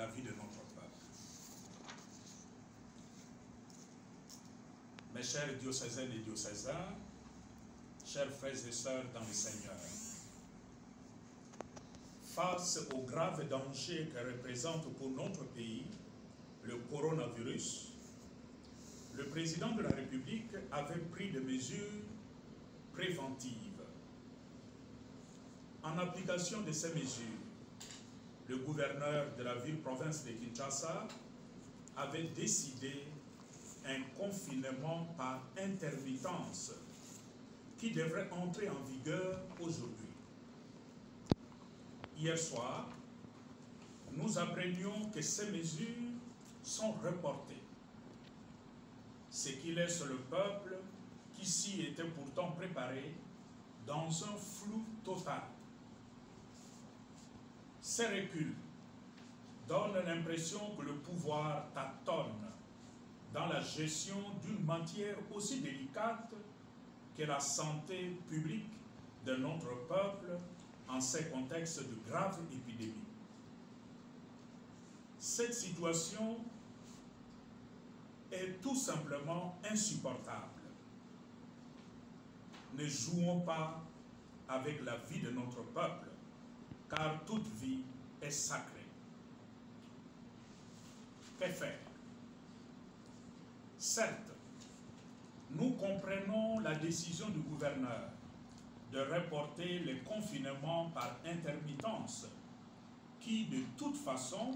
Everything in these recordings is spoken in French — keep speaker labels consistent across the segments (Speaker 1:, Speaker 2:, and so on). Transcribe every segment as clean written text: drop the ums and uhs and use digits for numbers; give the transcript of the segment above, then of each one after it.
Speaker 1: la vie de notre peuple. Mes chers diocésaines et diocésains, chers frères et sœurs dans le Seigneur, face au grave danger que représente pour notre pays le coronavirus, le président de la République avait pris des mesures préventives. En application de ces mesures, le gouverneur de la ville-province de Kinshasa avait décidé un confinement par intermittence qui devrait entrer en vigueur aujourd'hui. Hier soir, nous apprenions que ces mesures sont reportées, ce qui laisse le peuple qui s'y était pourtant préparé dans un flou total. Ces reculs donnent l'impression que le pouvoir tâtonne dans la gestion d'une matière aussi délicate que la santé publique de notre peuple en ces contextes de graves épidémies. Cette situation est tout simplement insupportable. Ne jouons pas avec la vie de notre peuple, car toute vie est sacrée. Que faire? Certes, nous comprenons la décision du gouverneur de reporter les confinements par intermittence qui, de toute façon,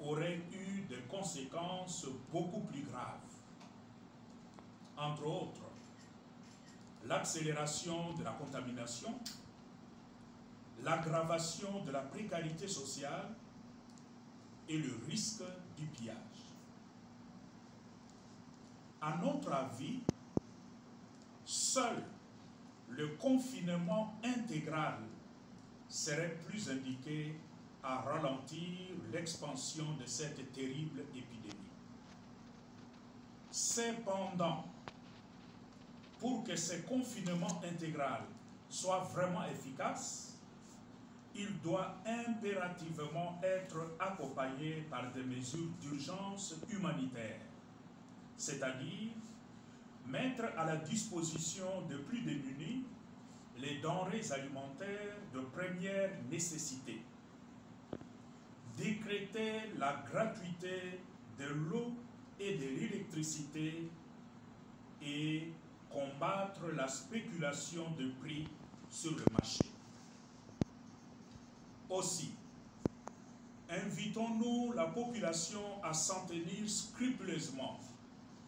Speaker 1: auraient eu des conséquences beaucoup plus graves. Entre autres, l'accélération de la contamination, l'aggravation de la précarité sociale et le risque du pillage. À notre avis, seul le confinement intégral serait plus indiqué à ralentir l'expansion de cette terrible épidémie. Cependant, pour que ce confinement intégral soit vraiment efficace, il doit impérativement être accompagné par des mesures d'urgence humanitaire, c'est-à-dire mettre à la disposition de plus démunis les denrées alimentaires de première nécessité, décréter la gratuité de l'eau et de l'électricité et combattre la spéculation de prix sur le marché. Aussi, invitons-nous la population à s'en tenir scrupuleusement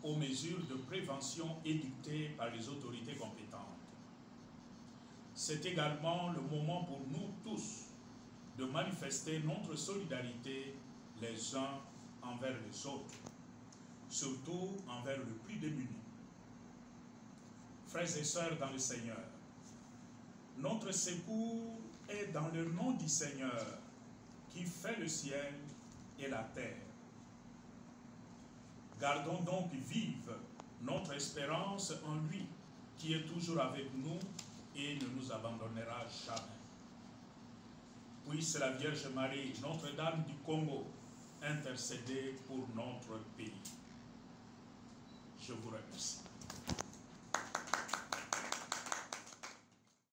Speaker 1: aux mesures de prévention édictées par les autorités compétentes. C'est également le moment pour nous tous de manifester notre solidarité les uns envers les autres, surtout envers le plus démuni. Frères et sœurs dans le Seigneur, notre secours est dans le nom du Seigneur qui fait le ciel et la terre. Gardons donc vive notre espérance en lui, qui est toujours avec nous et ne nous abandonnera jamais. Puisse la Vierge Marie, Notre-Dame du Congo, intercéder pour notre pays. Je vous remercie.